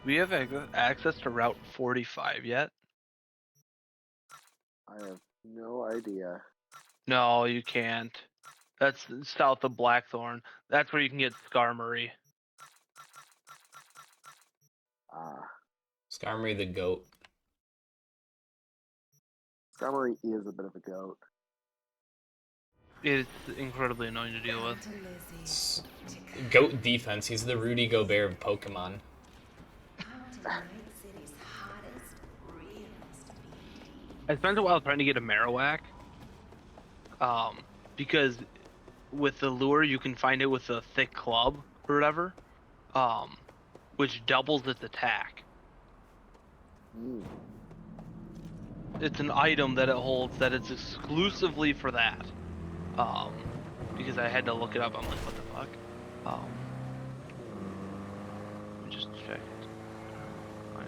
We have access to Route 45 yet? I have no idea. No, you can't. That's south of Blackthorn. That's where you can get Skarmory. Ah, Skarmory the goat. Skarmory is a bit of a goat. It's incredibly annoying to deal with. It's goat defense. He's the Rudy Gobert of Pokemon. I spent a while trying to get a Marowak. Because with the lure you can find it with a thick club or whatever, which doubles its attack. Mm. It's an item that it holds that it's exclusively for that. Because I had to look it up. I'm like, what the fuck? Let me just check it.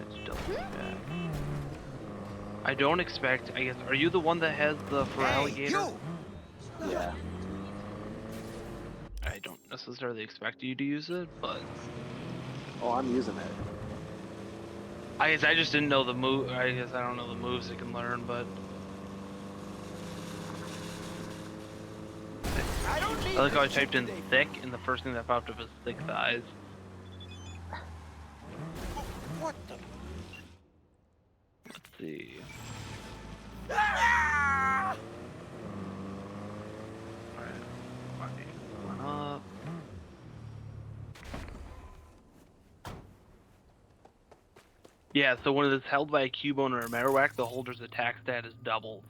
It's double attack. I don't expect. I guess. Are you the one that has the for alligator? Yeah. I don't necessarily expect you to use it, but Oh, I'm using it. I guess I just didn't know the move. I guess I don't know the moves it can learn, but I like how I typed in thick, and the first thing that popped up is thick thighs. What the? Let's see. Alright, one up. Yeah, so when it's held by a Cubone or a Marowak, the holder's attack stat is doubled.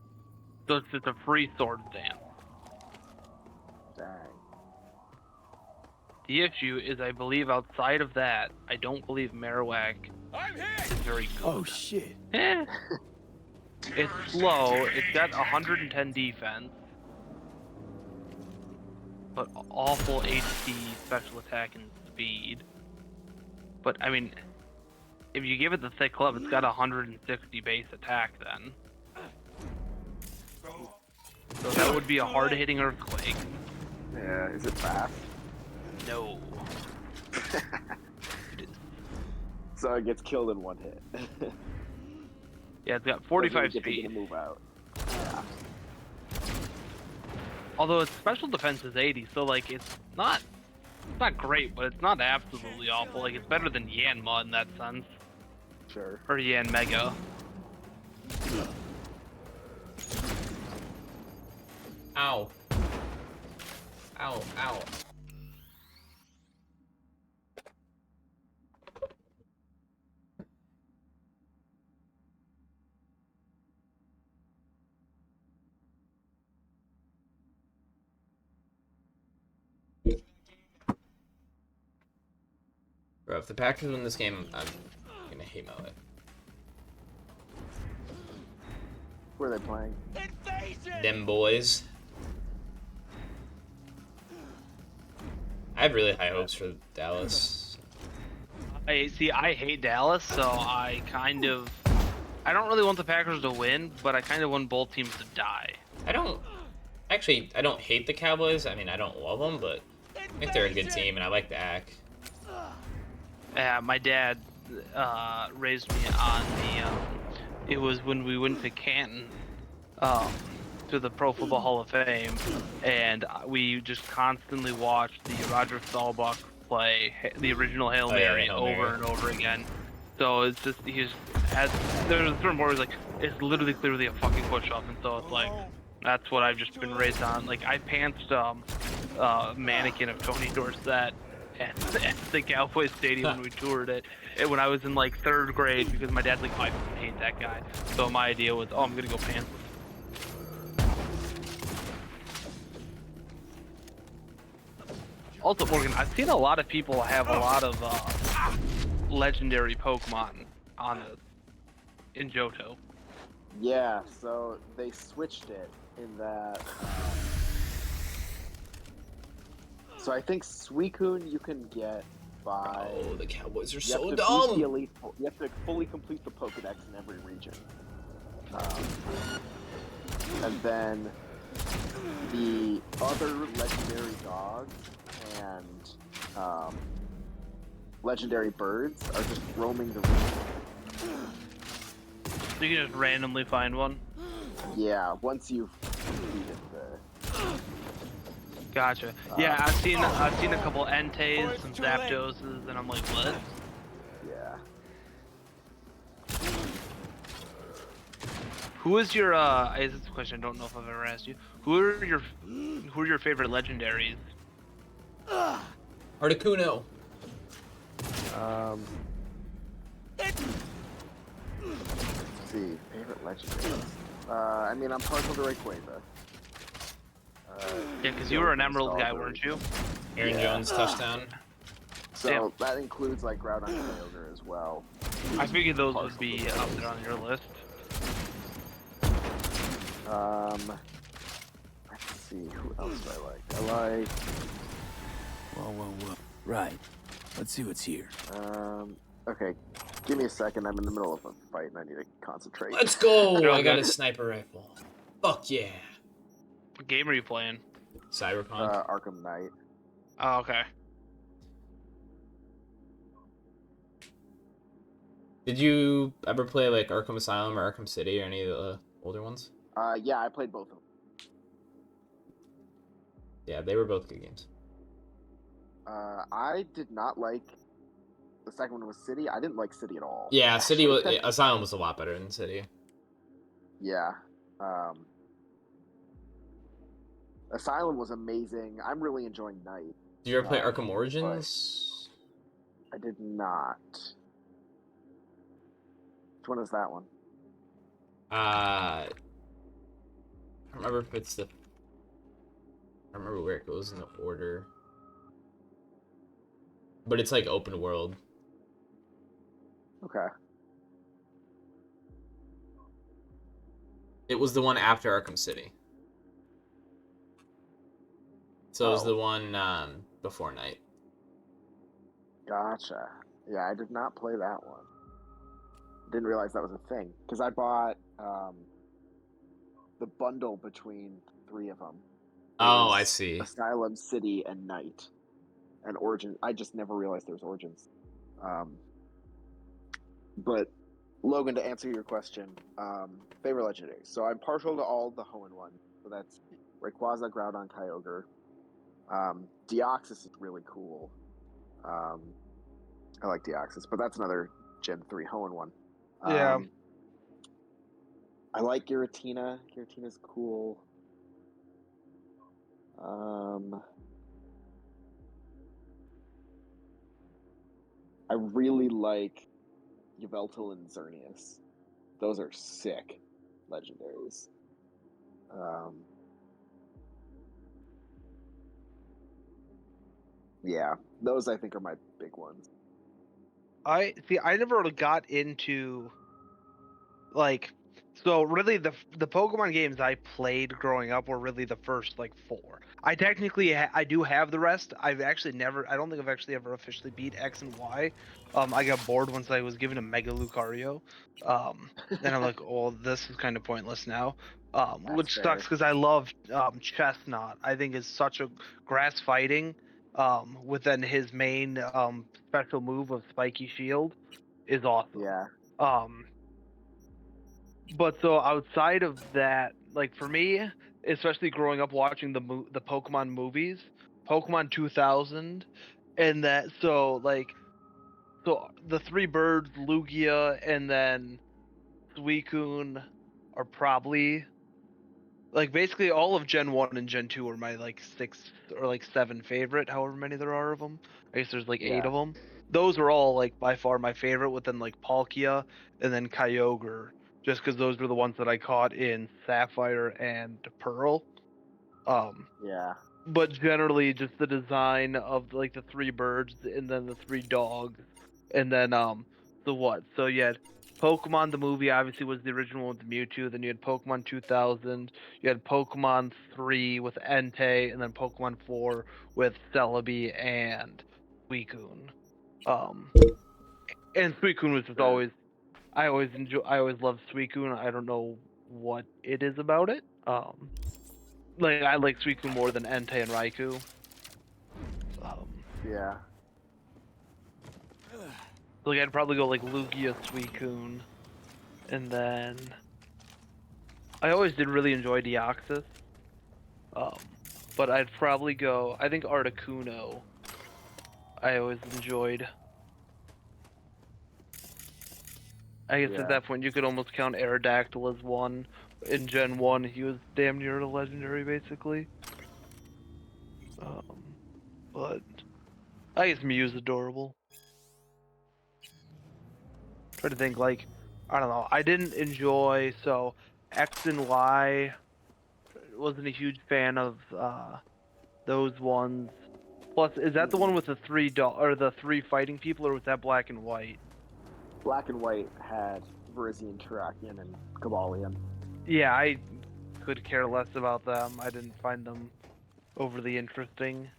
So it's a free sword stance. Dang. The issue is, I believe outside of that, I don't believe Marowak is very good. Oh shit! Eh. It's slow. It's got 110 defense, but awful HP, special attack, and speed. But I mean, if you give it the thick club, it's got 160 base attack then. So that would be a hard-hitting earthquake. Yeah, is it fast? No. It is. So it gets killed in one hit. Yeah, it's got 45 Doesn't get to speed. move out. Yeah. Although its special defense is 80, so like it's not great, but it's not absolutely awful. Like it's better than Yanma in that sense, Sure. or Yan Mega. Ow. Ow, ow. Bro, if the Packers win this game, I'm gonna hate my life. Who are they playing? Them boys. I have really high hopes for Dallas. I hate Dallas, so I don't really want the Packers to win, but I kind of want both teams to die. I don't hate the Cowboys. I mean, I don't love them, but I think they're a good team, and I like the act. My dad raised me on it was when we went to Canton to the Pro Football Hall of Fame, and we just constantly watched the Roger Staubach play the original Hail Mary over and over again. So it's just there's a certain point where it's like it's literally clearly a fucking push-up, and so it's like that's what I've just been raised on. Like I pantsed a mannequin of Tony Dorsett at the Cowboys Stadium when we toured it. When I was in like 3rd grade, because my dad's like, I hate that guy. So my idea was, oh, I'm gonna go pants. Also, Morgan, I've seen a lot of people have a lot of legendary Pokemon on it in Johto. Yeah, so they switched it in that. So I think Suicune you can get by. Oh, the Cowboys are you so have to beat dumb. the elite, you have to fully complete the Pokedex in every region. And then the other legendary dogs and legendary birds are just roaming the region. So you can just randomly find one. Yeah, once you've defeated the. Gotcha. Yeah, I've seen a couple Entei, some Zapdoses, and I'm like, what? Yeah. Who is your this is a question I don't know if I've ever asked you. Who are your favorite legendaries? Articuno. Let's see, favorite legendaries. I mean, I'm partial to Rayquaza. Yeah, because you were an Emerald guy, weren't you? Aaron Jones touchdown. So Yeah. that includes like Groudon and Kyogre as well. I figured those Partial would be to up those. there on your list. Let's see, who else do I like? I like, Whoa. Right. Let's see what's here. okay, give me a second. I'm in the middle of a fight and I need to concentrate. Let's go! No, I got a good. sniper rifle. Fuck yeah. What game are you playing? Cyberpunk. Arkham Knight. Oh, okay. Did you ever play like Arkham Asylum or Arkham City or any of the older ones? Yeah, I played both of them. Yeah, they were both good games. I did not like the second one was City. I didn't like City at all. Yeah, City was actually. Asylum was a lot better than City. Yeah. Asylum was amazing. I'm really enjoying Night. Did you ever play Arkham Origins? I did not. Which one is that one? I don't remember if it's the. I don't remember where it goes in the order. But it's like open world. Okay. It was the one after Arkham City. So it was the one before Night. Gotcha. Yeah, I did not play that one. Didn't realize that was a thing. Because I bought the bundle between 3 of them. Oh, I see. Asylum, City, and Night. And Origin. I just never realized there was Origins. But, Logan, to answer your question, favorite legendaries. So I'm partial to all the Hoenn ones. So that's Rayquaza, Groudon, Kyogre. Deoxys is really cool. I like Deoxys, but that's another Gen 3 Hoenn one. Yeah. I like Giratina. Giratina's cool. I really like Yveltal and Xerneas. Those are sick legendaries. Yeah, those I think are my big ones. I never really got into like, so really the Pokemon games I played growing up were really the first like 4. I technically I do have the rest. I've actually never, I don't think I've actually ever officially beat X and Y. I got bored once I was given a Mega Lucario. Then I'm like, oh, this is kind of pointless now. Which fair. sucks because I love Chestnut. I think is such a grass fighting. Within his main special move of Spiky Shield is awesome. Yeah. But so outside of that, like for me, especially growing up watching the Pokemon movies, Pokemon 2000, and that so the 3 birds, Lugia, and then Suicune are probably like basically all of Gen 1 and Gen 2 are my like 6 or like 7 favorite, however many there are of them. I guess there's like 8 Yeah. of them. Those are all like by far my favorite, within like Palkia and then Kyogre, just because those were the ones that I caught in Sapphire and Pearl. Yeah. But generally just the design of like the 3 birds and then the 3 dogs and then the what? So you had Pokemon the movie obviously was the original with Mewtwo, then you had Pokemon 2000, you had Pokemon 3 with Entei, and then Pokemon 4 with Celebi and Suicune. And Suicune was just Sure. always, I always loved Suicune. I don't know what it is about it. Like I like Suicune more than Entei and Raikou. Yeah. Like I'd probably go like Lugia Suicune, and then I always did really enjoy Deoxys. Um, but I'd probably go. I think Articuno. I always enjoyed. I guess Yeah. at that point you could almost count Aerodactyl as one. In Gen 1, he was damn near a legendary, basically. But I guess Mew's adorable. Try to think, like, I don't know. I didn't enjoy, so X and Y wasn't a huge fan of those ones. Plus, is that the one with the the three fighting people, or was that Black and White? Black and White had Virizion, Terrakion, and Cabalion. Yeah, I could care less about them. I didn't find them overly interesting.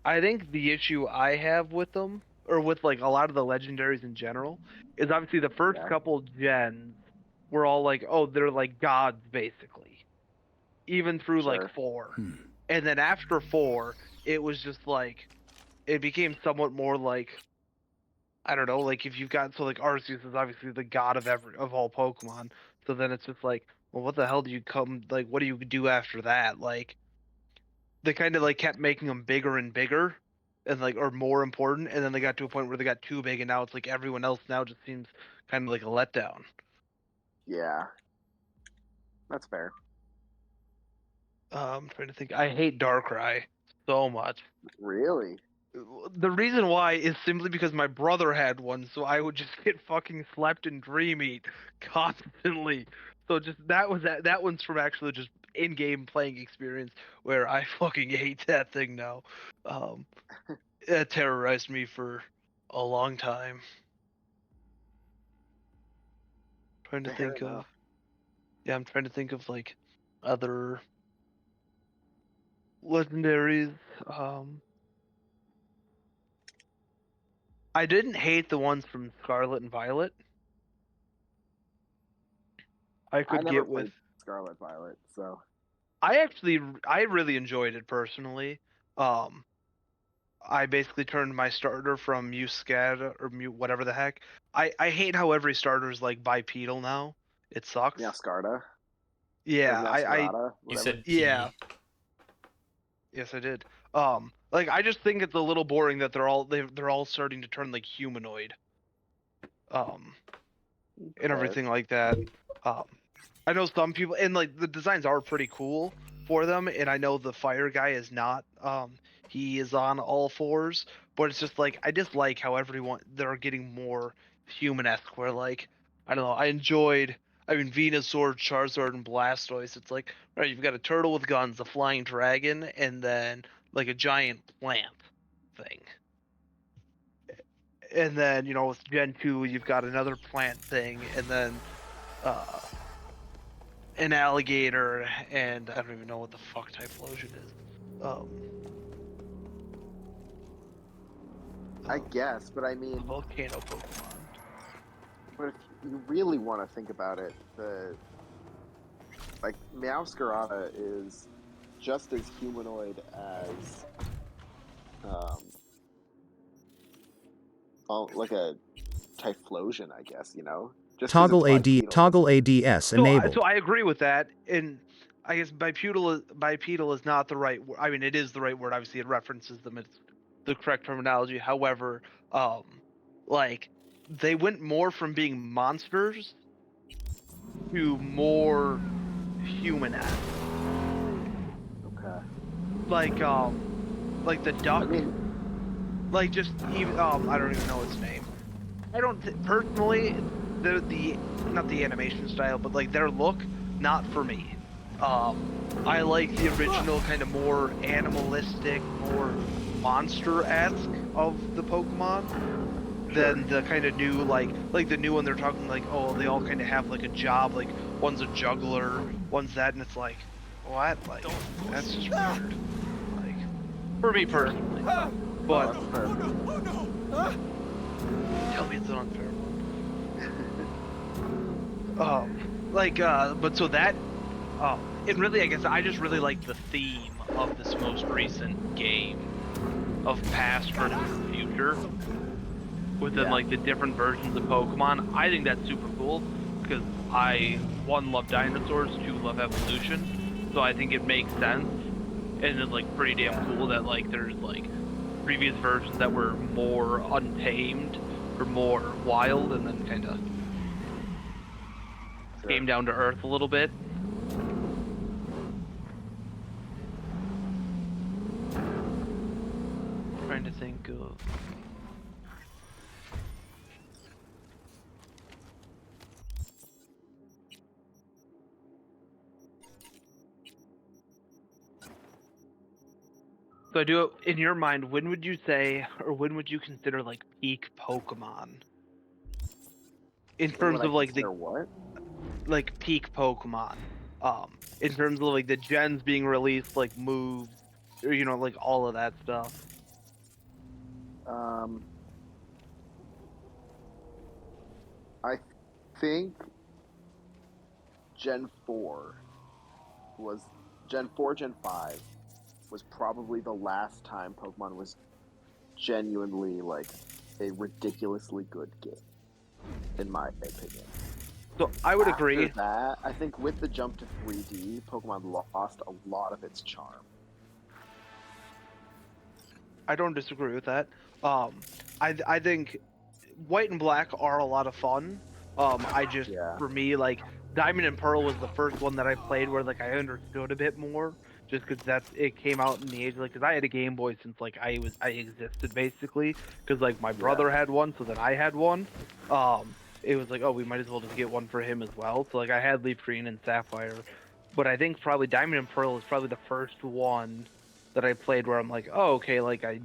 I think the issue I have with them, or with like a lot of the legendaries in general, is obviously the first couple gens were all like, oh, they're like gods basically, even through like 4, and then after 4, it was just like it became somewhat more like, I don't know, like if you've got, so like Arceus is obviously the god of all Pokemon, so then it's just like, well, what the hell do you come, like, what do you do after that? Like they kind of like kept making them bigger and bigger, and like, or more important, and then they got to a point where they got too big, and now it's like everyone else now just seems kind of like a letdown. Yeah, that's fair. I'm trying to think. I hate Darkrai so much. Really? The reason why is simply because my brother had one, so I would just get fucking slept in Dream Eat constantly. So just that one's from actually just in-game playing experience where I fucking hate that thing now. It terrorized me for a long time. Trying to Fair think enough. of, yeah, I'm trying to think of like other legendaries. I didn't hate the ones from Scarlet and Violet. I could never get with. played Scarlet Violet, so I really enjoyed it personally. I basically turned my starter from Muscada or whatever the heck. I hate how every starter is like bipedal now. It sucks. Meowscarada. Or Yeah, Meowscarada, You whatever. said yeah. Yes, I did. Like I just think it's a little boring that they're all starting to turn like humanoid. And everything like that. I know some people, and like the designs are pretty cool for them, and I know the fire guy is not. He is on all fours, but it's just like I just like how everyone they're getting more human-esque. Where like I don't know, I mean, Venusaur, Charizard, and Blastoise. It's like, right, you've got a turtle with guns, a flying dragon, and then like a giant plant thing. And then, you know, with Gen 2, you've got another plant thing, and then an alligator, and I don't even know what the fuck Typhlosion is. I guess, but I mean, A volcano Pokemon. but if you really want to think about it, like Meowscarada is just as humanoid as like a Typhlosion, I guess, you know? Just 'cause Toggle it's AD, bipedal toggle doesn't- ADS enabled. So I agree with that, and I guess bipedal is not the right word. I mean, it is the right word. Obviously, it references them. It's the correct terminology. However, like they went more from being monsters to more human-esque. Okay. Like the duck. I mean, Like just even I don't even know its name. I don't personally the not the animation style, but like their look, not for me. I like the original kind of more animalistic, more monster-esque of the Pokemon than the kind of new like the new one. They're talking like, oh, they all kind of have like a job, like one's a juggler, one's that, and it's like, what? Like that's just weird. Like for me personally. But tell me it's an unfair one. But so that, and really, I guess I just really like the theme of this most recent game of past versus future. within like the different versions of Pokemon. I think that's super cool because I, one, love dinosaurs, two, love evolution. So I think it makes sense, and it's like pretty damn cool that like there's like previous versions that were more untamed or more wild, and then kind of came down to earth a little bit. Trying to think of. So I do. In your mind, when would you say, or when would you consider like peak Pokemon? In terms of like the what? like peak Pokemon, in terms of like the gens being released, like moves, or you know, like all of that stuff. I think Gen 4 was Gen 4, Gen 5 was probably the last time Pokemon was genuinely like a ridiculously good game, in my opinion. So I would After agree. that, I think with the jump to 3D, Pokemon lost a lot of its charm. I don't disagree with that. I think White and Black are a lot of fun. I just for me like Diamond and Pearl was the first one that I played where like I understood a bit more, just because it came out in the age like because I had a Game Boy since like I existed basically, because like my brother had one, so then I had one. It was like, oh, we might as well just get one for him as well. So like I had Leaf Green and Sapphire, but I think probably Diamond and Pearl is probably the first one that I played where I'm like, oh, okay, like I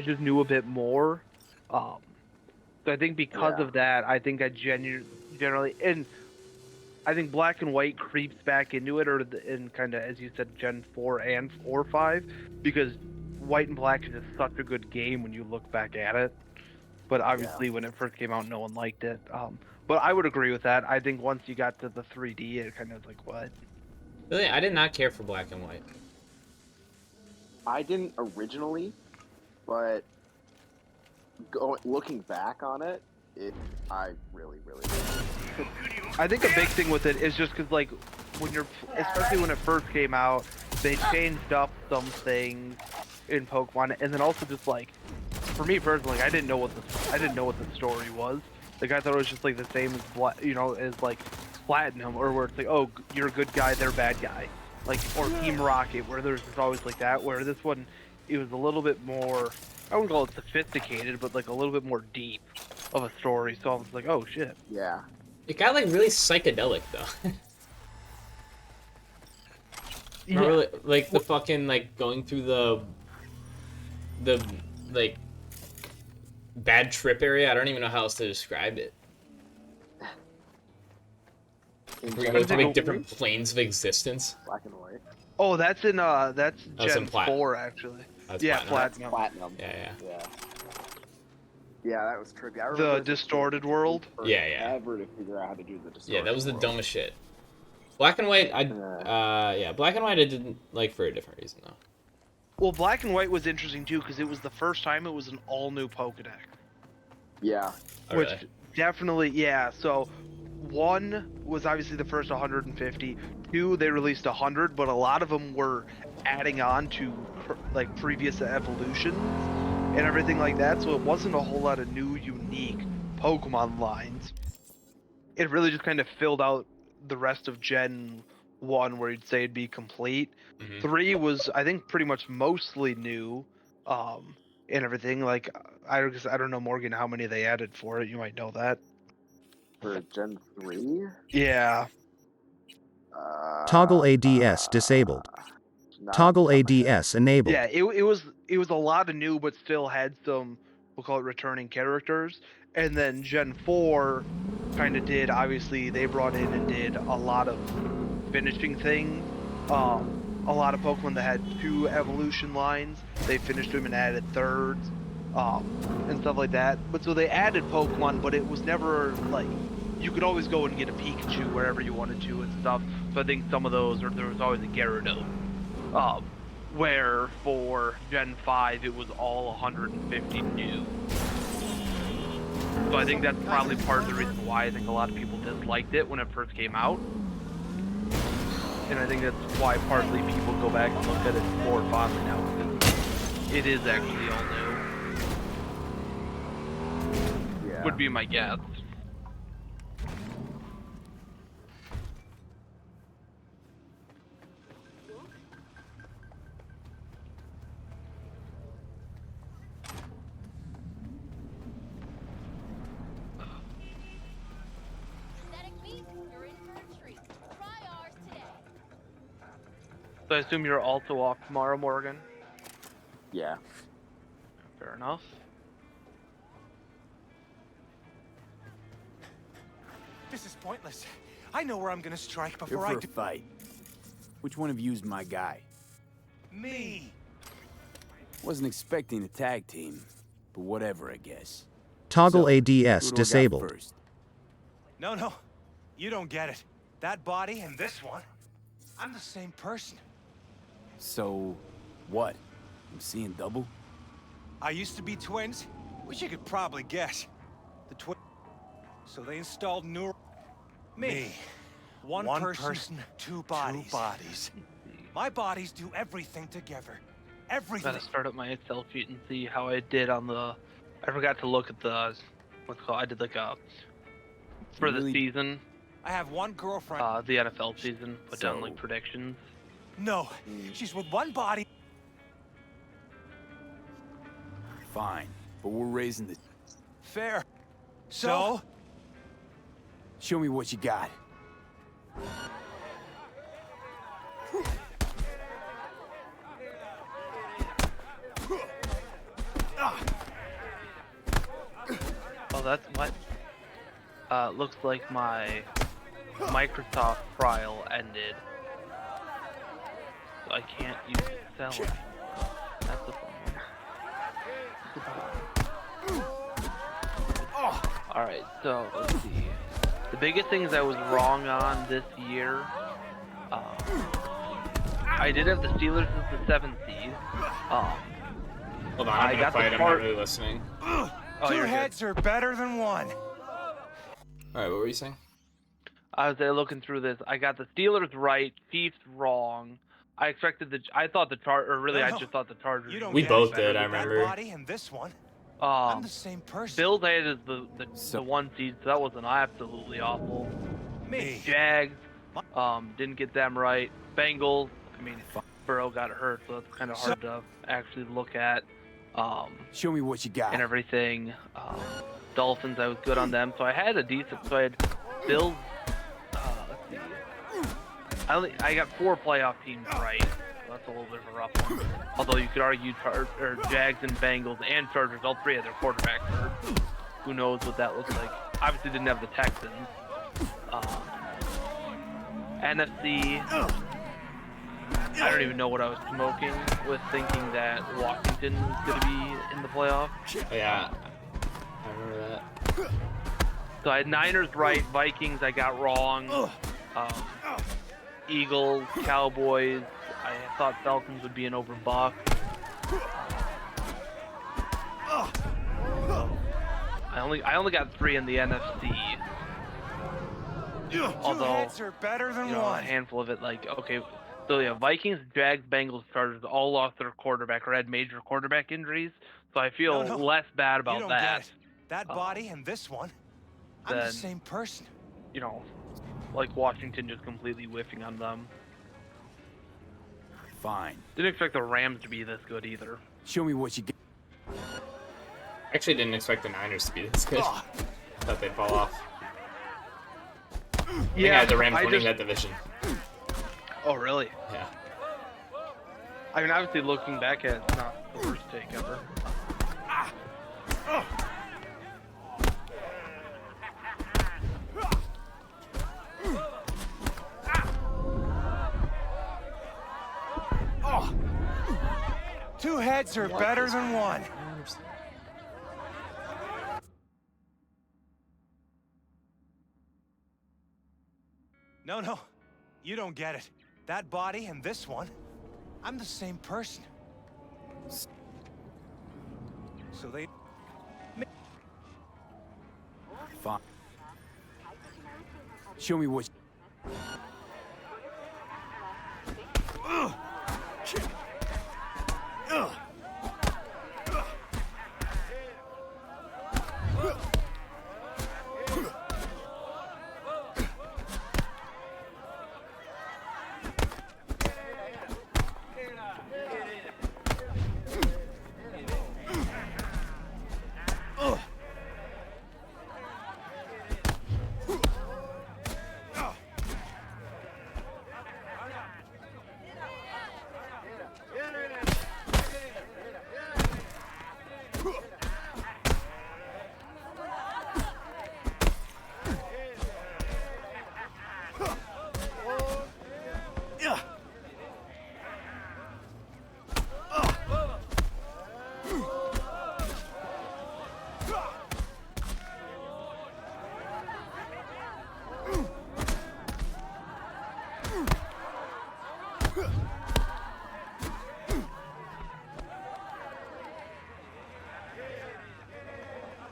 just knew a bit more. So I think because of that, I think I generally, and I think Black and White creeps back into it, or in kind of as you said, Gen 4 or 5, because White and Black is just such a good game when you look back at it. But obviously, when it first came out, no one liked it. But I would agree with that. I think once you got to the 3D, it kind of like what? Really, I did not care for Black and White. I didn't originally, but looking back on it, I really liked it. I think a big thing with it is just because like when especially when it first came out, they changed up some things in Pokemon, and then also just like for me personally, I didn't know what the story was. Like I thought it was just like the same as as like Platinum, or where it's like, oh, you're a good guy, they're a bad guy, like, or Team Rocket, where there's just always like that. Where this one, it was a little bit more, I wouldn't call it sophisticated, but like a little bit more deep of a story. So I was like, oh shit. Yeah. It got like really psychedelic though. Yeah. Really, like the fucking like going through the like bad trip area. I don't even know how else to describe it. We're going to like different planes of existence. Black and White. Oh, that's in Gen 4 actually. That's Platinum. Platinum. Yeah. Yeah, that was trippy. I The remember distorted world. Yeah. Ever to figure out how to do the distorted Yeah, that was the world. dumbest shit. Black and White, Black and White I didn't like for a different reason though. Well, Black and White was interesting too because it was the first time it was an all-new Pokédex. Yeah. Oh, Which really? definitely, yeah. So, 1 was obviously the first 150. 2, they released 100, but a lot of them were adding on to like previous evolutions and everything like that. So it wasn't a whole lot of new, unique Pokemon lines. It really just kind of filled out the rest of Gen 1, where you'd say it'd be complete. 3 was, I think, pretty much mostly new, and everything. Like, I don't know, Morgan, how many they added for it. You might know that. For Gen 3? Yeah. Toggle ADS disabled. Toggle ADS enabled. Yeah, it was a lot of new, but still had some, we'll call it returning characters. And then Gen 4 kind of did, obviously, they brought in and did a lot of finishing things. A lot of Pokemon that had 2 evolution lines, they finished them and added thirds, and stuff like that. But so they added Pokemon, but it was never like, you could always go and get a Pikachu wherever you wanted to and stuff. So I think some of those, or there was always a Gyarados. Where for Gen 5 it was all 150 new. So I think that's probably part of the reason why I think a lot of people disliked it when it first came out. And I think that's why partly people go back and look at it more fondly now, because it is actually all new. Yeah. Would be my guess. So I assume you're also off tomorrow, Morgan? Yeah. Fair enough. This is pointless. I know where I'm gonna strike Here before for I a do. fight. Which one of you's my guy? Me. Wasn't expecting a tag team, but whatever, I guess. Toggle So, ADS who do I got disabled. first? No. You don't get it. That body and this one, I'm the same person. So, what? I'm seeing double? I used to be twins, which you could probably guess. The twin. So they installed new. Me. One person, two bodies. My bodies do everything together. Everything. Gotta start up my Excel sheet and see how I did on the. I forgot to look at the. What's it called? I did like a. For the Really? season, I have one girlfriend. the NFL season, put down like So- predictions. No, she's with one body. Fine, but we're raising the... Fair. So? Show me what you got. Oh, that's what. Looks like my Microsoft trial ended, so I can't use Excel anymore. That's the fun one. All right, so let's see. The biggest things I was wrong on this year. I did have the Steelers as the 7th seed. Hold on, I I'm gonna got the fight. I'm not part- really listening. Oh, Two you're good. heads are better than one. Alright, what were you saying? I was there looking through this. I got the Steelers right, Chiefs wrong. I expected I thought the or really, I No. just thought the Chargers. You don't We get both it. did, I That remember. body and this one, I'm Um, the same person. Bills I had as the So- 1 seed, so that wasn't absolutely awful. Me. Jags, didn't get them right. Bengals, I mean, Burrow got hurt, so that's kind of hard to actually look at. Show me what you got. And everything. Dolphins, I was good on them, so I had a decent. So I had Bills. Let's see. I got 4 playoff teams right. So that's a little bit of a rough one. Although you could argue Jags and Bengals and Chargers, all 3 had their quarterbacks hurt. Who knows what that looks like? Obviously didn't have the Texans. NFC. I don't even know what I was smoking with thinking that Washington was going to be in the playoff. Oh, yeah, I remember that. So I had Niners right, Vikings I got wrong, Eagles, Cowboys, I thought Falcons would be an over Bucks. I only got 3 in the NFC. Although, Two heads are better than you know, a one. handful of it, like, okay, so yeah, Vikings, Jags, Bengals, Chargers all lost their quarterback or had major quarterback injuries, so I feel No. less bad You about don't that. get it. That body and this one, I'm the then- same person. You know, like Washington just completely whiffing on them. Fine. Didn't expect the Rams to be this good either. Show me what you got. Actually, didn't expect the Niners to be this good. Thought they'd fall off. I think I had the Rams winning that division. Oh, really? Yeah. I mean, obviously, looking back at it, it's not the worst take ever. Two heads are better than one. No. You don't get it. That body and this one, I'm the same person. So they... fine. Show me what.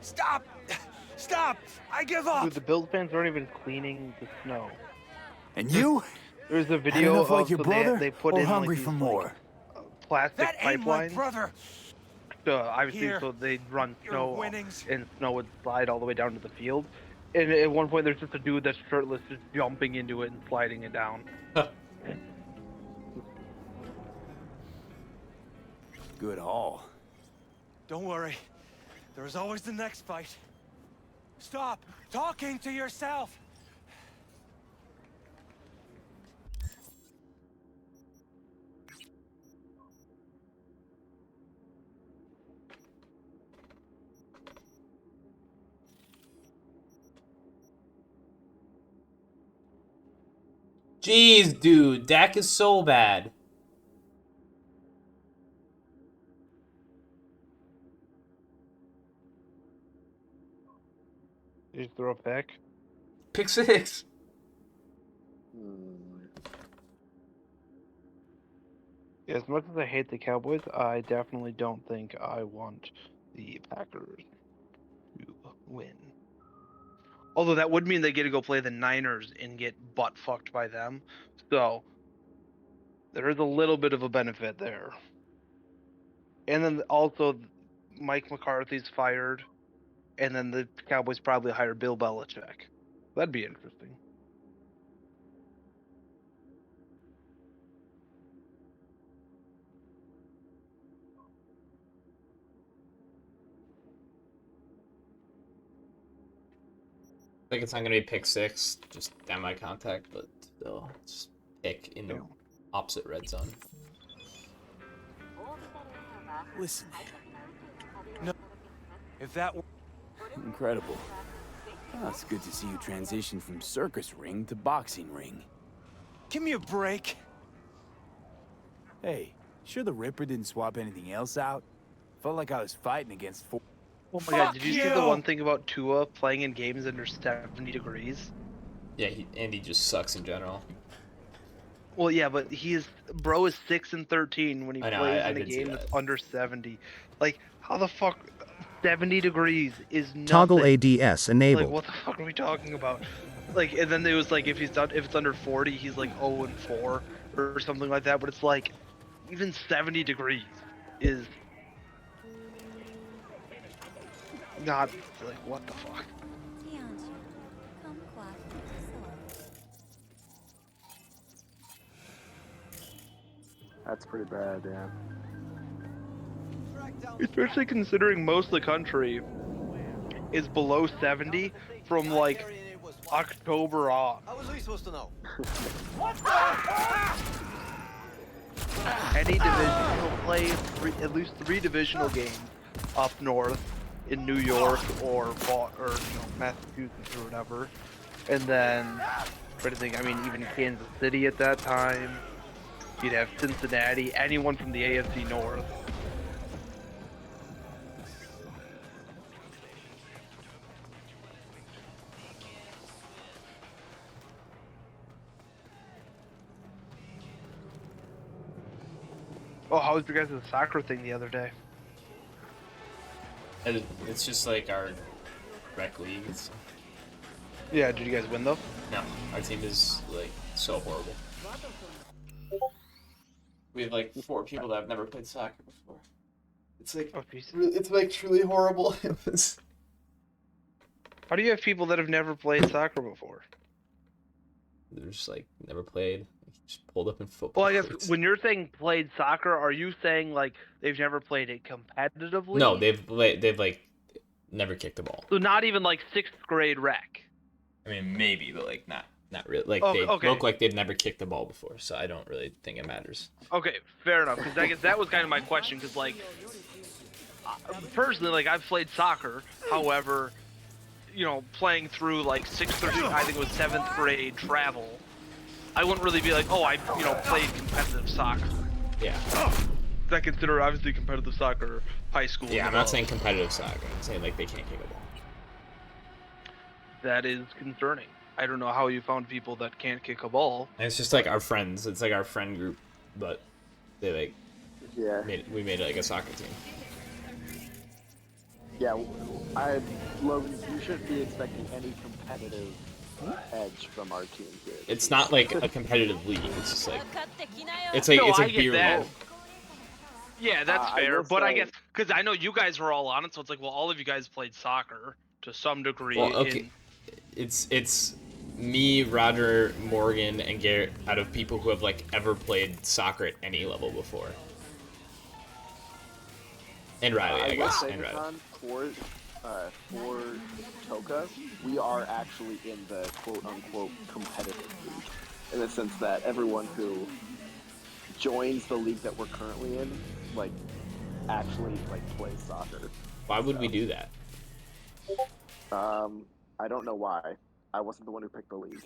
Stop! Stop! I give up! Dude, the Bills fans aren't even cleaning the snow. And you? There's a Had video enough like of your so brother, they put or in hungry like for these more? plastic That ain't my pipelines. brother! Obviously, Here, so they'd run your snow, winnings. and snow would slide all the way down to the field. And at one point, there's just a dude that's shirtless, just jumping into it and sliding it down. Good haul. Don't worry. There's always the next fight. Stop talking to yourself! Jeez, dude, Dak is so bad. You just throw a pick. Pick 6. Yeah, as much as I hate the Cowboys, I definitely don't think I want the Packers to win. Although that would mean they get to go play the Niners and get butt fucked by them. So there is a little bit of a benefit there. And then also Mike McCarthy's fired, and then the Cowboys probably hire Bill Belichick. That'd be interesting. I think it's not gonna be pick 6, just down eye contact, but still, just pick in the opposite red zone. Listen, If that were... incredible. Oh, it's good to see you transition from circus ring to boxing ring. Give me a break. Hey, sure the Ripper didn't swap anything else out? Felt like I was fighting against four. Oh my god, Fuck did you see the one thing about Tua playing in games under 70 degrees? Yeah, Andy just sucks in general. Well, yeah, but bro is 6-13 when he I know, plays I in a did see game that. that's under 70. Like, how the fuck 70 degrees is nothing. Toggle ADS Like, enabled. what the fuck are we talking about? Like, and then it was like if it's under 40, he's like 0-4 or something like that. But it's like even 70 degrees is not like what the fuck. That's pretty bad, yeah. Especially considering most of the country is below 70 from like October on. How was we supposed to know? Any division, he'll play at least 3 divisional games up north in New York or Massachusetts or whatever, and then trying to think. I mean, even Kansas City at that time. You'd have Cincinnati, anyone from the AFC North. Oh, how was your guys' soccer thing the other day? It's just like our rec league. It's Yeah, did you guys win though? No, our team is like so horrible. We have like 4 people that have never played soccer before. It's like it's like truly horrible. It was. How do you have people that have never played soccer before? They're just like never played. Just pulled up in football. Well, I guess courts. when you're saying played soccer, are you saying like they've never played it competitively? No, they've like never kicked the ball. So not even like 6th grade rec. I mean, maybe, but like not really. Like Oh, they okay. look like they've never kicked the ball before, so I don't really think it matters. Okay, fair enough. Because I guess that was kind of my question. Because like, personally, like I've played soccer. However, you know, playing through like 6th or I think it was 7th grade travel, I wouldn't really be like, oh, I played competitive soccer. Yeah. I consider obviously competitive soccer high school. Yeah, I'm not saying competitive soccer. I'm saying like they can't kick a ball. That is concerning. I don't know how you found people that can't kick a ball. And it's just like our friends. It's like our friend group, but they like we made like a soccer team. Yeah, Logan, you shouldn't be expecting any competitive edge from our team here. It's not like a competitive league. It's just like it's No, a I get beer that. league. Yeah, that's I fair. will But I say- guess because I know you guys were all on it, so it's like, well, all of you guys played soccer to some degree. Well, okay. It's me, Roger, Morgan, and Garrett out of people who have like ever played soccer at any level before. And Riley, I will guess. say, And Riley. Hassan, for Toka, we are actually in the quote-unquote competitive league, in the sense that everyone who joins the league that we're currently in, like, actually like plays soccer. Why would we do that? I don't know why. I wasn't the one who picked the league.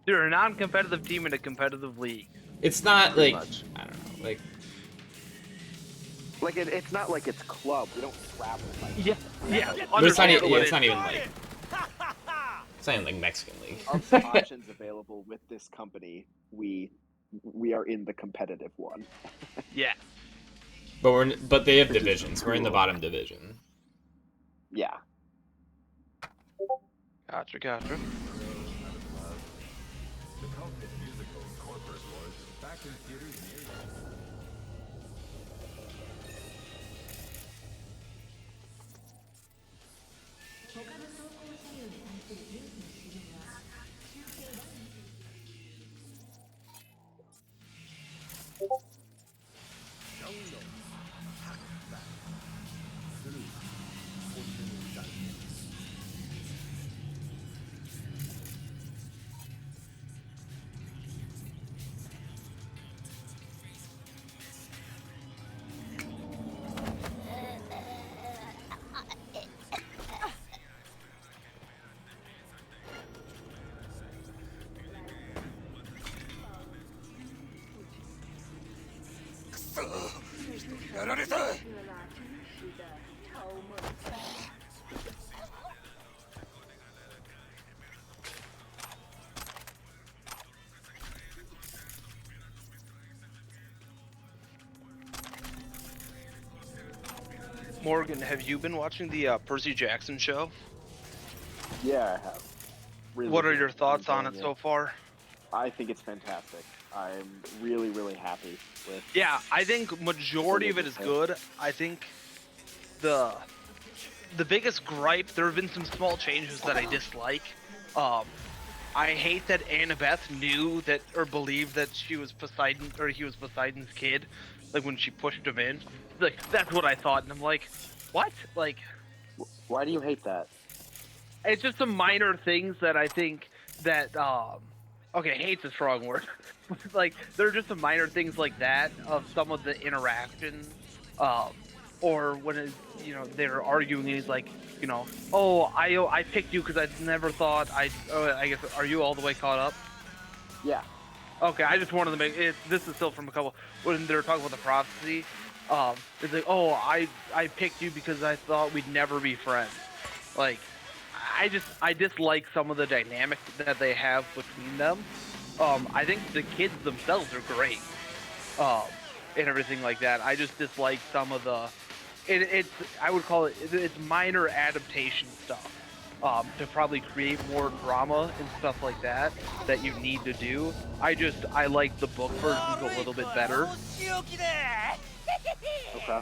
You're a non-competitive team in a competitive league. It's not Pretty like much. I don't know, like It's not like it's club. We don't travel. Like, Yeah. but it's not understand even, what it's it- not even like it's not even like Mexican league. of the options available with this company, we are in the competitive one. Yeah. But they have divisions. We're in the bottom division. Yeah. Gotcha. Morgan, have you been watching the Percy Jackson show? Yeah, I have. Really What are good. your thoughts I'm on it enjoying so far? I think it's fantastic. I'm really, really happy with. Yeah, I think majority of it is good. I think the biggest gripe, there have been some small changes that I dislike. I hate that Annabeth knew that or believed that she was Poseidon or he was Poseidon's kid, like when she pushed him in. Like that's what I thought, and I'm like, what? Like, Why do you hate that? it's just some minor things that I think that okay, hate's a strong word. Like there are just some minor things like that of some of the interactions, or when it, they're arguing and he's like, oh, I picked you because I never thought I guess, are you all the way caught up? Yeah. Okay, I just wanted to make it. This is still from a couple when they were talking about the prophecy. It's like, oh, I picked you because I thought we'd never be friends. Like, I dislike some of the dynamic that they have between them. I think the kids themselves are great, and everything like that. I just dislike some of the it's I would call it's minor adaptation stuff. To probably create more drama and stuff like that you need to do. I like the book versions a little bit better. Okay.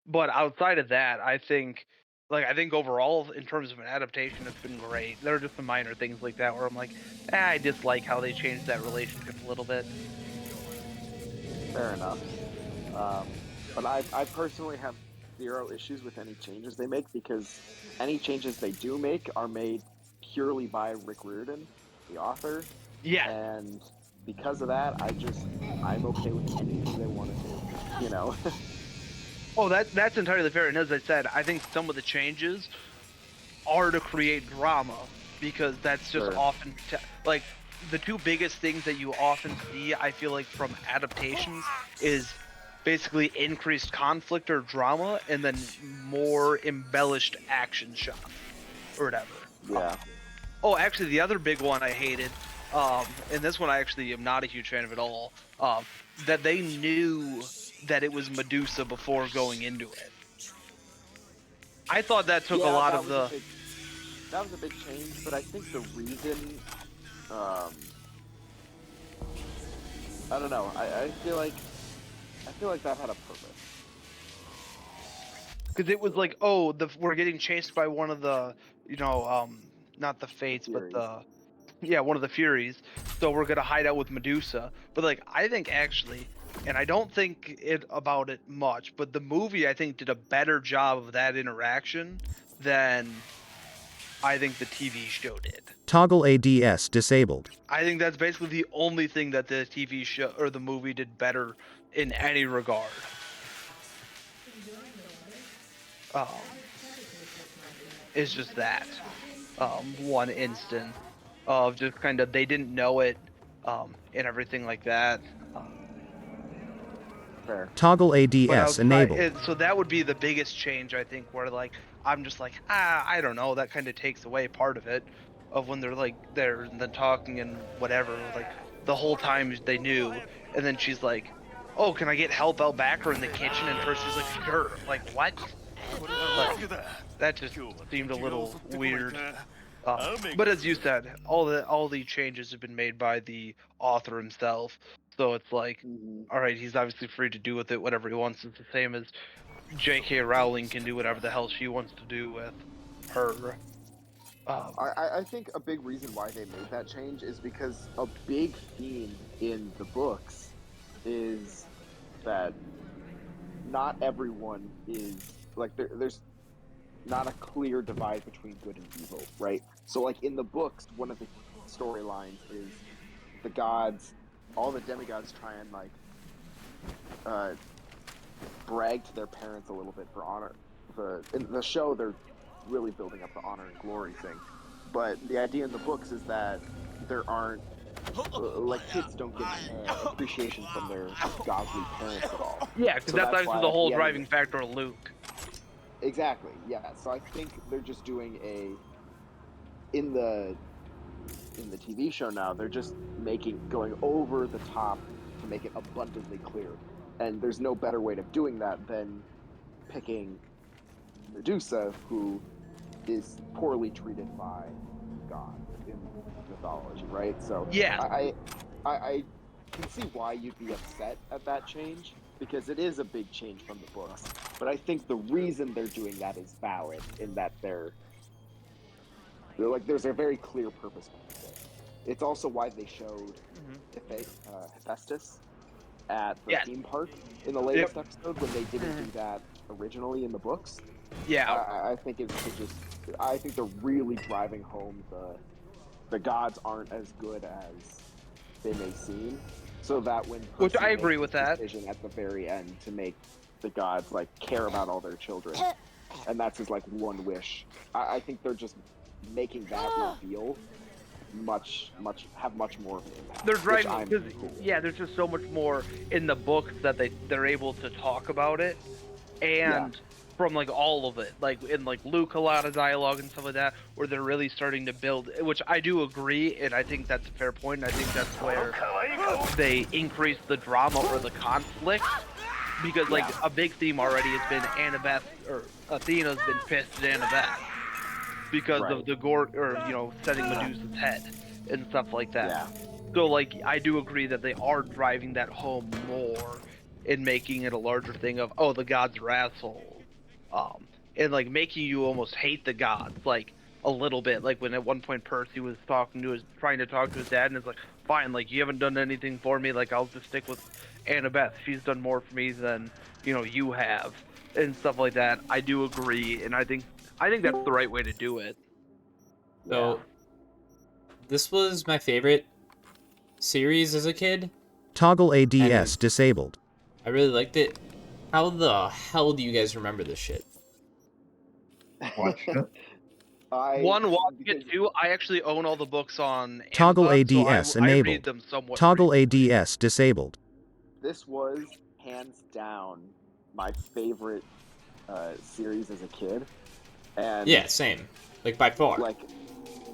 But outside of that, I think overall, in terms of an adaptation, it's been great. There are just some minor things like that where I'm like, I dislike how they changed that relationship a little bit. Fair enough. But I personally have zero issues with any changes they make, because any changes they do make are made purely by Rick Riordan, the author. Yeah. And because of that, I'm okay with anything they want to do, you know? Oh, that's entirely fair. And as I said, I think some of the changes are to create drama, because that's just Sure. often like the two biggest things that you often see, I feel like, from adaptations is basically increased conflict or drama, and then more embellished action shots or whatever. Yeah. Oh, actually, the other big one I hated, and this one I actually am not a huge fan of at all, that they knew that it was Medusa before going into it. I thought that took a lot of the... That was a big change, but I think the reason... I don't know. I feel like that had a purpose. Because it was like, oh, we're getting chased by one of the, not the Fates, but one of the Furies. So we're gonna hide out with Medusa. But like, I think actually, and I don't think about it much, but the movie I think did a better job of that interaction than I think the TV show did. Toggle ADS disabled. I think that's basically the only thing that the TV show or the movie did better in any regard. It's just that one instant of just kind of they didn't know it and everything like that. Fair. Toggle ADS enabled. So that would be the biggest change, I think, where like I'm just like, I don't know, that kind of takes away part of it, of when they're then talking and whatever, like the whole time they knew, and then she's like, oh, can I get help out back or in the kitchen? And first she's like, sure. Like, what? Like, that just seemed a little weird. But as you said, all the changes have been made by the author himself, so it's like, all right, he's obviously free to do with it whatever he wants. It's the same as J.K. Rowling can do whatever the hell she wants to do with her. I think a big reason why they made that change is because a big theme in the books is that not everyone is like there's not a clear divide between good and evil, right? So like in the books, one of the storylines is the gods, all the demigods try and like brag to their parents a little bit for honor. In the show, they're really building up the honor and glory thing, but the idea in the books is that there aren't like kids don't get appreciation from their godly parents at all. Yeah, because that's obviously the whole driving factor of Luke. Exactly. Yeah. So I think they're just doing in the TV show now. They're just going over the top to make it abundantly clear, and there's no better way of doing that than picking Medusa, who is poorly treated by God in mythology, right? So yeah, I can see why you'd be upset at that change, because it is a big change from the books. But I think the reason they're doing that is valid, in that they're like there's a very clear purpose behind it. It's also why they showed Hephaestus at the theme park in the latest episode, when they didn't do that originally in the books. Yeah, I think I think they're really driving home the gods aren't as good as they may seem, so that when which I agree with that decision at the very end to make the gods like care about all their children, and that's his like one wish. I think they're just making that reveal have much more of an impact. They're driving because there's just so much more in the books that they're able to talk about it, and from like all of it, like in like Luke, a lot of dialogue and stuff like that, where they're really starting to build, which I do agree, and I think that's a fair point, and I think that's where they increase the drama or the conflict, because like a big theme already has been Annabeth, or Athena's been pissed at Annabeth because of the gore, or setting Medusa's head and stuff like that. Yeah. So like I do agree that they are driving that home more and making it a larger thing of, oh, the gods are assholes, and like making you almost hate the gods like a little bit. Like when at one point Percy was trying to talk to his dad, and it's like, fine, like you haven't done anything for me, like I'll just stick with Annabeth. She's done more for me than you have, and stuff like that. I do agree, and I think that's the right way to do it. So, this was my favorite series as a kid. Toggle ADS disabled. I really liked it. How the hell do you guys remember this shit? Watched it. One, watching it. Two, I actually own all the books on Toggle Amazon, ADS so I read enabled. them somewhat Toggle frequently. ADS disabled. This was hands down my favorite series as a kid. And Yeah, same. Like, by far. like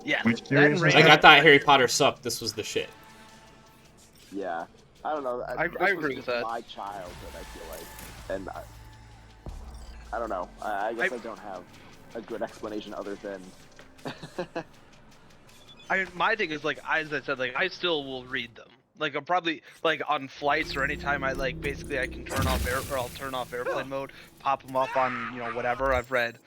Yeah, Which that series and was Like, Ranger- I thought Harry Potter sucked. This was the shit. yeah, I don't know. I This was agree with just that. My childhood, I feel like, and I don't know. I guess I don't have a good explanation other than. my thing is, like, as I said, like I still will read them. Like I'm probably like on flights or anytime I like basically I can I'll turn off airplane mode, pop them up on whatever. I've read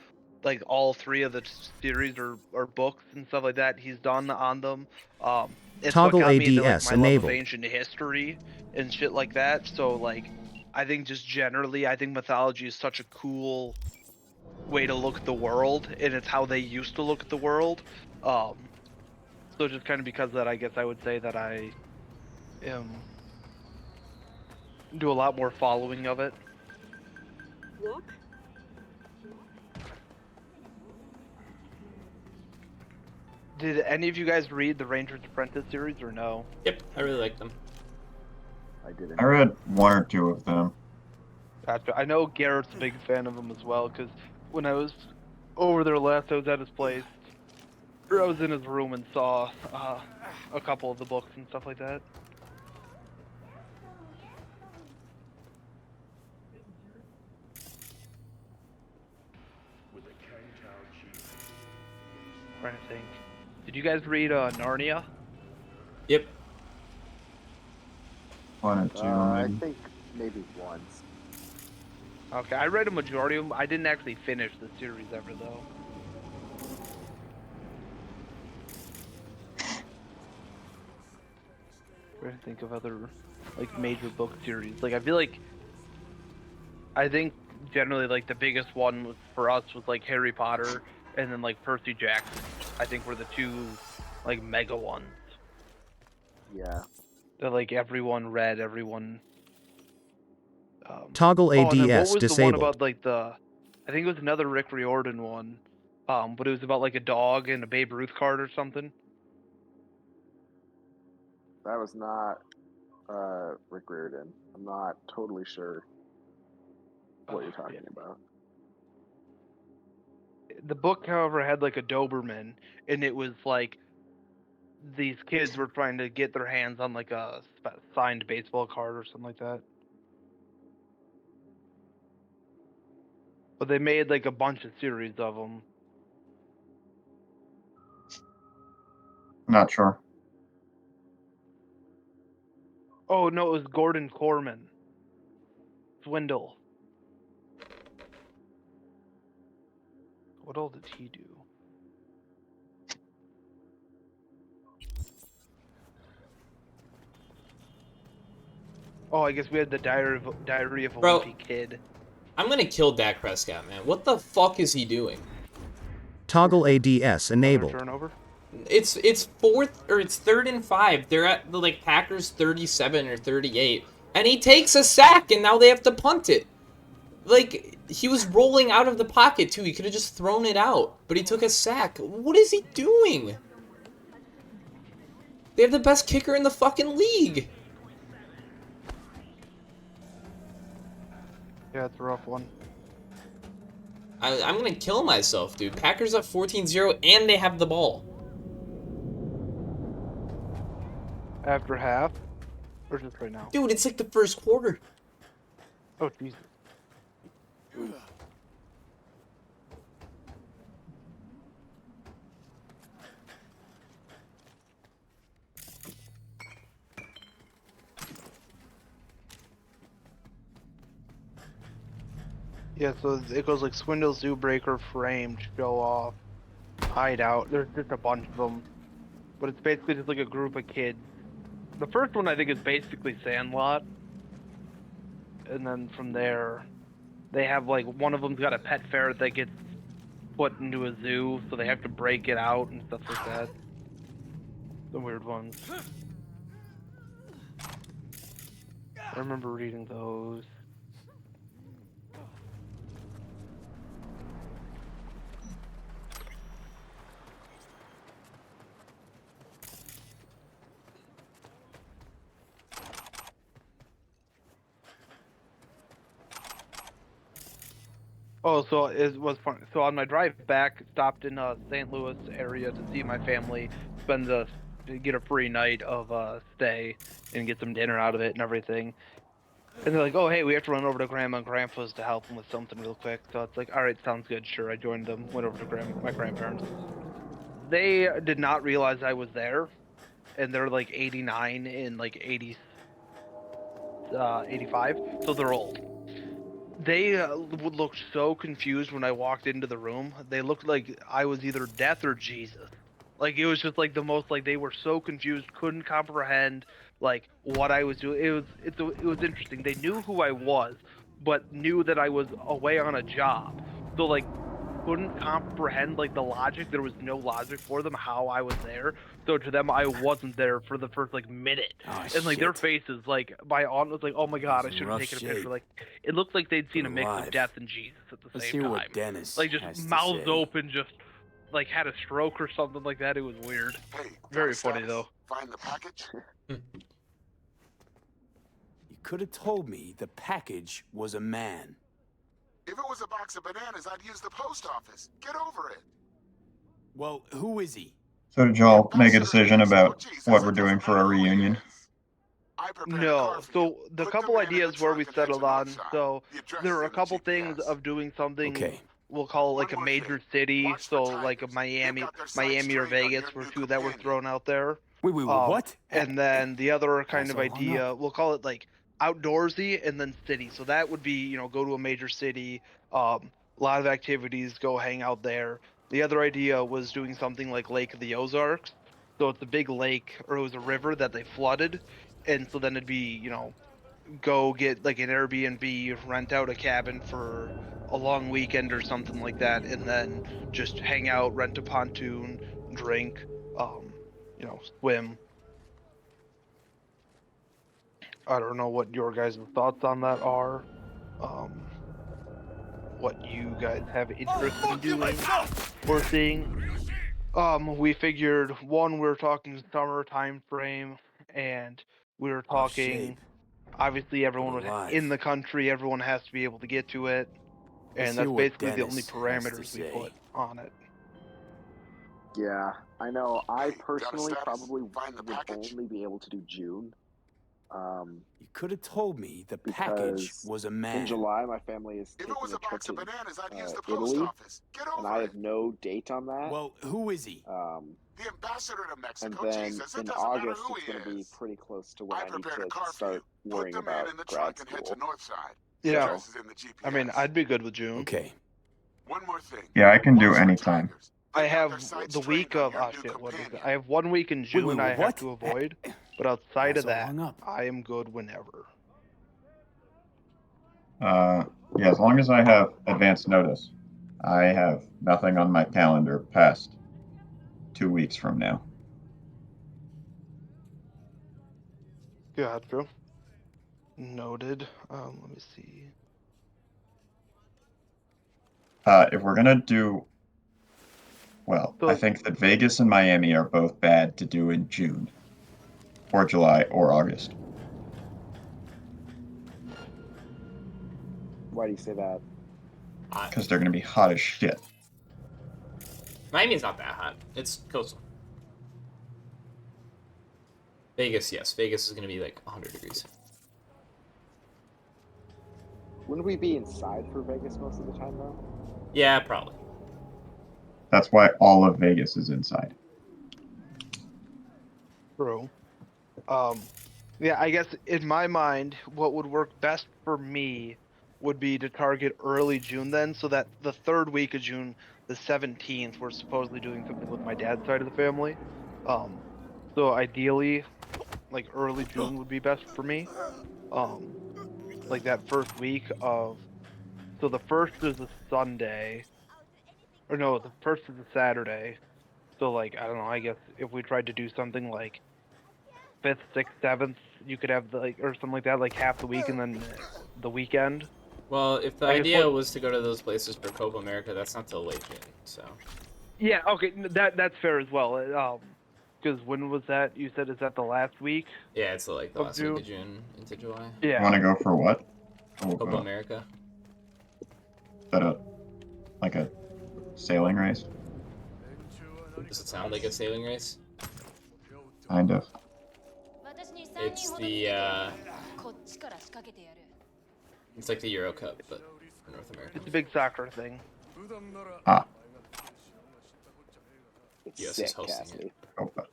like all three of the series or books and stuff like that he's done on them. It's Toggle what got me into, like, ADS my love enabled. of ancient history and shit like that. So like I think just generally I think mythology is such a cool way to look at the world, and it's how they used to look at the world. So just kind of because of that, I guess I would say that I do a lot more following of it. Look. Did any of you guys read the Ranger's Apprentice series or no? Yep, I really like them. I didn't. I read one or two of them. Gotcha. I know Garrett's a big fan of them as well, because when I was over there last, I was at his place, or I was in his room and saw a couple of the books and stuff like that. Trying to think. Did you guys read Narnia? Yep. One or two, I maybe. think maybe once. Okay, I read a majority of them. I didn't actually finish the series ever, though. Trying to think of other, like, major book series. Like, I think generally, like, the biggest one for us was, like, Harry Potter, and then, like, Percy Jackson. I think were the two, like, mega ones Yeah. that, like, everyone read, everyone... Toggle and then what ADS was the one disabled. about, like, I think it was another Rick Riordan one, but it was about, like, a dog and a Babe Ruth card or something. That was not Rick Riordan. I'm not totally sure what you're talking about. The book, however, had, like, a Doberman, and it was, like, these kids were trying to get their hands on, like, a signed baseball card or something like that. But they made, like, a bunch of series of them. Not sure. Oh, no, it was Gordon Corman. Swindle. What all did he do? Oh, I guess we had the Diary of a Bro. Wimpy Kid. I'm gonna kill Dak Prescott, man. What the fuck is he doing? Toggle ADS Another enabled. turnover? It's third and 5. They're at the, like, Packers 37 or 38, and he takes a sack, and now they have to punt it. Like, he was rolling out of the pocket too. He could have just thrown it out, but he took a sack. What is he doing? They have the best kicker in the fucking league. Yeah, it's a rough one. I'm gonna kill myself, dude. Packers up 14-0, and they have the ball. After half? Or just right now? Dude, it's like the first quarter. Oh Jesus. Yeah, so it goes like swindle, zoo breaker, framed, show off, hideout. There's just a bunch of them, but it's basically just like a group of kids. The first one I think is basically Sandlot, and then from there, they have like one of them's got a pet ferret that gets put into a zoo, so they have to break it out and stuff like that. The weird ones. I remember reading those. Oh, so it was fun. So on my drive back, stopped in St. Louis area to see my family, get a free night of stay and get some dinner out of it and everything. And they're like, "Oh, hey, we have to run over to Grandma and Grandpa's to help them with something real quick." So it's like, "All right, sounds good. Sure." I joined them, went over to my grandparents. They did not realize I was there, and they're like 89 and like 85, so they're old. They would look so confused when I walked into the room. They looked like I was either death or Jesus. Like it was just like the most like they were so confused, couldn't comprehend like what I was doing. It was interesting. They knew who I was, but knew that I was away on a job. So like couldn't comprehend like the logic. There was no logic for them how I was there. So to them, I wasn't there for the first like minute. Oh, And like their shit. faces, like my aunt was like, "Oh my god, I He's in should have rough taken a shape. picture." Like it looked like they'd seen But a mix alive. of death and Jesus at the Let's same hear time. what Dennis Like just has to mouths say. open, just like had a stroke or something like that. It was weird. Hey, Very funny though. Find the package? You could have told me the package was a man. If it was a box of bananas, I'd use the post office. Get over it. Well, who is he? So did y'all make a decision about what we're doing for our reunion? No, so the couple ideas where we settled on. So there are a couple things of doing something. Okay. We'll call it like a major city. So like a Miami or Vegas were two that were thrown out there. Wait, what? And then the other kind of Asshole hung idea, we'll call it like outdoorsy and then city. So that would be, go to a major city, a lot of activities, go hang out there. The other idea was doing something like Lake of the Ozarks. So it's a big lake, or it was a river that they flooded. And so then it'd be, go get like an Airbnb, rent out a cabin for a long weekend or something like that, and then just hang out, rent a pontoon, drink, swim. I don't know what your guys' thoughts on that are. What you guys have interest in doing or seeing. We figured we're talking summer time frame, and we were talking. Obviously, everyone was in the country. Everyone has to be able to get to it, and that's basically the only parameters we put on it. Yeah, I know. I personally probably would only be able to do June. You could have told me the package was a man. In July, my family is taking a trip to Italy, and I have no date on that. Well, who is he? The ambassador to Mexico. And then Jesus, in August, it's going to be pretty close to when I need to start worrying about grad school. Yeah, I mean, I'd be good with June. Okay. One more thing. Yeah, I can do any time. I have the week of what is it? I have 1 week in June I have to avoid, but outside of that, I am good whenever. Yeah, as long as I have advance notice. I have nothing on my calendar past 2 weeks from now. Gotcha. Noted. Let me see. If we're gonna do, well, I think that Vegas and Miami are both bad to do in June, or July, or August. Why do you say that? Because they're gonna be hot as shit. Miami's not that hot. It's coastal. Vegas, yes. Vegas is going to be like 100 degrees. Wouldn't we be inside for Vegas most of the time, though? Yeah, probably. That's why all of Vegas is inside. True. Yeah, I guess in my mind, what would work best for me would be to target early June then, so that the third week of June, the 17th, we're supposedly doing something with my dad's side of the family. So ideally, like early June would be best for me. Like that first week of, so the first is a Sunday, or no, the first is a Saturday. So like I don't know, I guess if we tried to do something like 5th, 6th, 7th, you could have like or something like that, like half the week and then the weekend. Well, if the I guess idea what- was to go to those places for Copa America, that's not till late June, so. Yeah, okay, that's fair as well. Because when was that? You said is that the last week? Yeah, it's like the Of last week June? of June into July. You Yeah. want to go for what? Oh, Copa America. Is that like a sailing race? Does it sound like a sailing race? Kind of. It's the, it's like the Euro Cup, but for North America. It's a big soccer thing. Ah, It's US sick, is hosting Cassidy. Opa.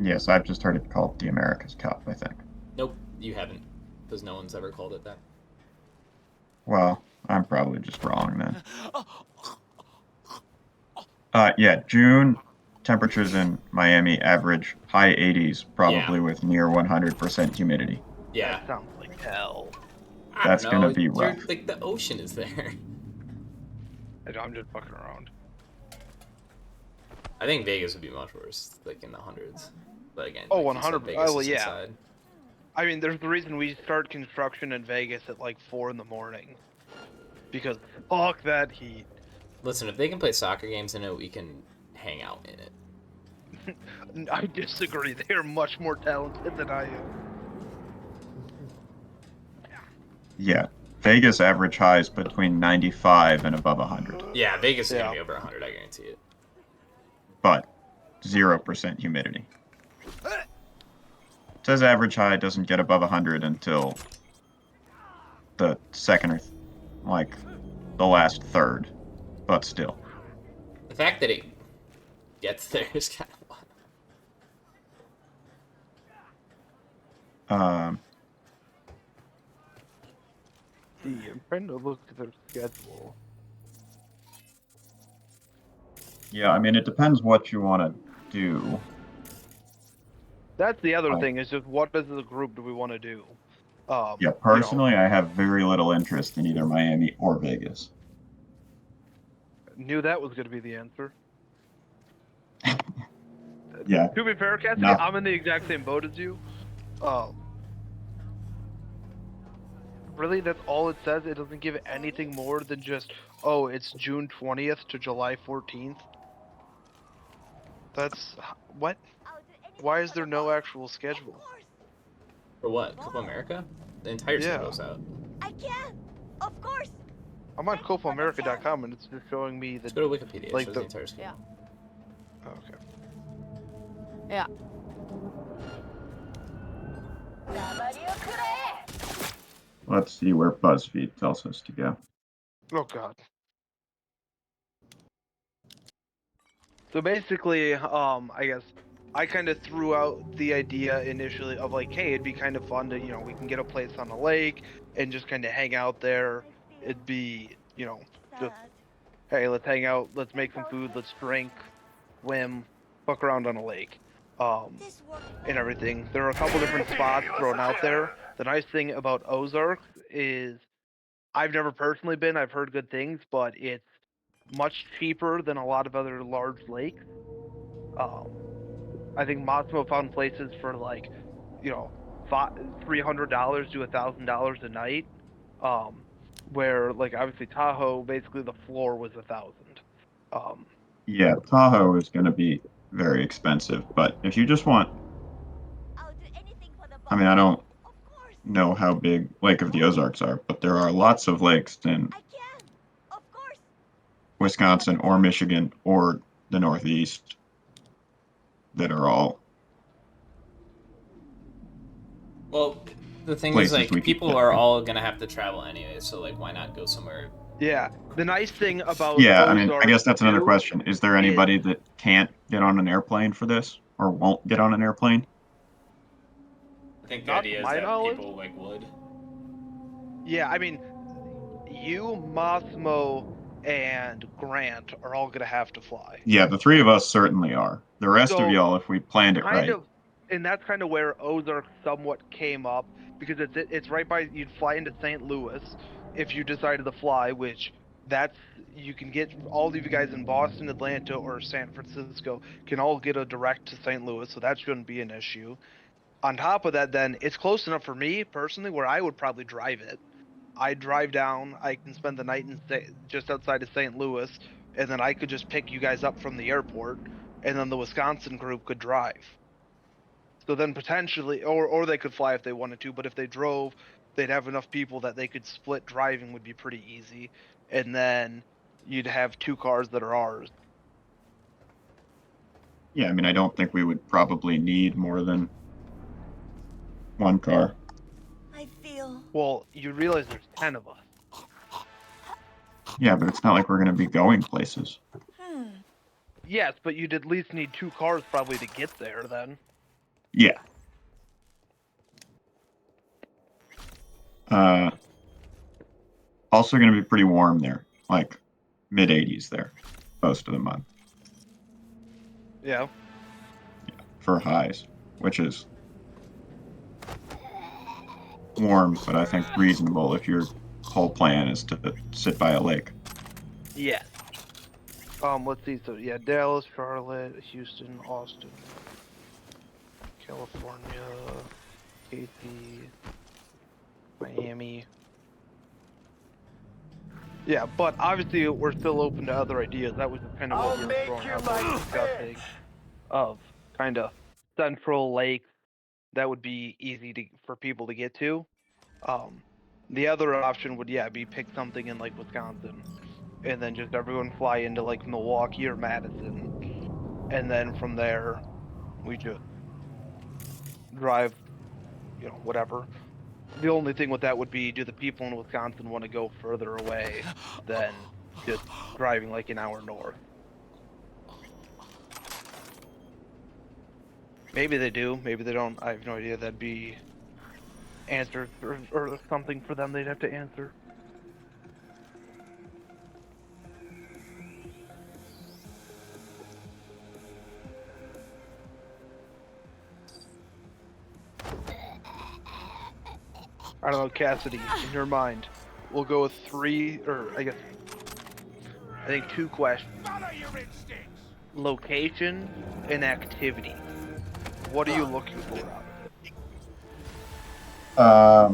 Yes, I've just heard it called the America's Cup, I think. Nope, you haven't, because no one's ever called it that. Well, I'm probably just wrong then. Yeah, June temperatures in Miami average high 80s, probably Yeah. with near 100% humidity. Yeah. That sounds like hell. I That's don't gonna know, be you're- rough. like, the ocean is there. I'm just fucking around. I think Vegas would be much worse, like in the hundreds. But again, Oh, like you said, 100. Vegas Well, is yeah. inside. I mean, there's the reason we start construction in Vegas at like 4 in the morning. Because fuck that heat. Listen, if they can play soccer games in it, we can hang out in it. I disagree. They are much more talented than I am. Yeah, Vegas average highs between 95 and above 100, Yeah, Vegas is Yeah. gonna be over 100, I guarantee it. but 0% humidity. It says average high doesn't get above 100 until the second or like the last third, but still. The fact that it gets there is kind of wild. I'm trying to look at their schedule. Yeah, I mean, it depends what you want to do. That's the other Right. thing, is just what as a group do we want to do? Yeah, personally, I have very little interest in either Miami or Vegas. Knew that was going to be the answer. Yeah. To be fair, Cassidy, No. I'm in the exact same boat as you. Really, that's all it says? It doesn't give anything more than just, oh, it's June 20th to July 14th? That's... what? Why is there no actual schedule? For what? Copa America? The entire Yeah. schedule's out. I can, of course. I'm on CopaAmerica.com and it's just showing me the... Let's go to Wikipedia. like It shows the- the entire schedule. Oh, okay. Yeah. Let's see where BuzzFeed tells us to go. Oh god. So basically, I guess I kind of threw out the idea initially of like, hey, it'd be kind of fun to, we can get a place on a lake and just kind of hang out there. It'd be, just, hey, let's hang out, let's make some food, let's drink, swim, fuck around on a lake, and everything. There are a couple different spots thrown out there. The nice thing about Ozarks is I've never personally been, I've heard good things, but it's much cheaper than a lot of other large lakes. I think Massimo found places for like, $300 to $1,000 a night. Where like obviously Tahoe, basically the floor was $1,000. Yeah, Tahoe is going to be very expensive, but if you just want, I mean, I don't know how big Lake of the Ozarks are, but there are lots of lakes in Wisconsin or Michigan or the Northeast that are all Well, the thing is, places like, we could people get are to. all gonna have to travel anyway, so, like, why not go somewhere? Yeah. The nice thing about Yeah, I mean, I Ozark guess that's another too question. Is there is anybody that can't get on an airplane for this, or won't get on an airplane? I think the not to idea is my that knowledge. people, like, would. Yeah, I mean, you, Massimo, and Grant are all gonna have to fly. Yeah, the three of us certainly are. The rest of So y'all, if we planned it kind right. of, and that's kind of where Ozark somewhat came up because it's right by you'd fly into St. Louis if you decided to fly, which that's you can get all of you guys in Boston, Atlanta, or San Francisco can all get a direct to St. Louis, so that shouldn't be an issue. On top of that, then it's close enough for me personally where I would probably drive it. I drive down. I can spend the night in just outside of St. Louis, and then I could just pick you guys up from the airport, and then the Wisconsin group could drive. So then potentially, or they could fly if they wanted to, but if they drove, they'd have enough people that they could split driving would be pretty easy, and then you'd have two cars that are ours. Yeah, I mean, I don't think we would probably need more than one car. I feel. Well, you realize there's 10 of us. Yeah, but it's not like we're going to be going places. Yes, but you'd at least need two cars probably to get there then. Yeah. Also going to be pretty warm there, like mid-80s there, most of the month. Yeah. For highs, which is warm, but I think reasonable if your whole plan is to sit by a lake. Yeah. Let's see. So yeah, Dallas, Charlotte, Houston, Austin, California, KC, Miami. Yeah, but obviously we're still open to other ideas. That was kind of what we were throwing out there, discussing of kind of central lakes that would be easy for people to get to. The other option would be pick something in like Wisconsin, and then just everyone fly into like Milwaukee or Madison, and then from there we just drive, whatever. The only thing with that would be, do the people in Wisconsin want to go further away than just driving like an hour north? Maybe they do, maybe they don't. I have no idea. That'd be answered or something for them they'd have to answer. I don't know, Cassidy, in your mind, we'll go with three, or I think two questions. Location and activity. What are you looking for out of it? I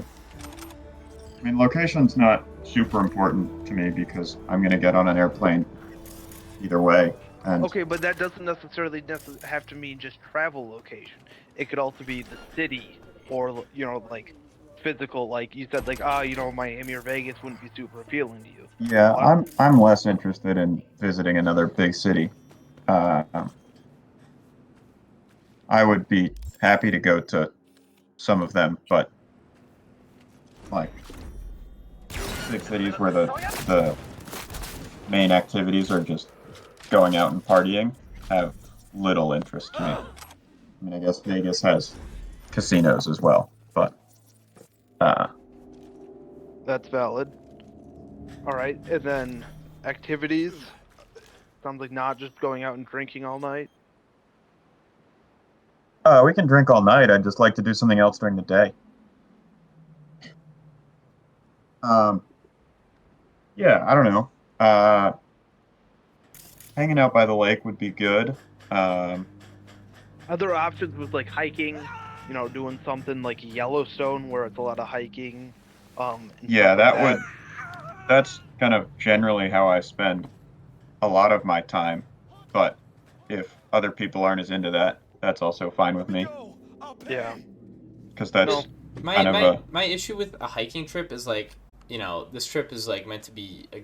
mean, location's not super important to me because I'm going to get on an airplane either way. And Okay, but that doesn't necessarily have to mean just travel location. It could also be the city, or like physical. Like you said, like Miami or Vegas wouldn't be super appealing to you. yeah, I'm less interested in visiting another big city. I would be happy to go to some of them, but like big cities where the main activities are just going out and partying have little interest to me. I mean, I guess Vegas has casinos as well, but That's valid. All right, and then activities. Sounds like not just going out and drinking all night. we can drink all night. I'd just like to do something else during the day. Yeah, I don't know. Hanging out by the lake would be good. Other options was like hiking, doing something like Yellowstone where it's a lot of hiking. Yeah, that's kind of generally how I spend a lot of my time. But if other people aren't as into that, that's also fine with me. Yeah. Because that's my issue with a hiking trip is like, this trip is like meant to be a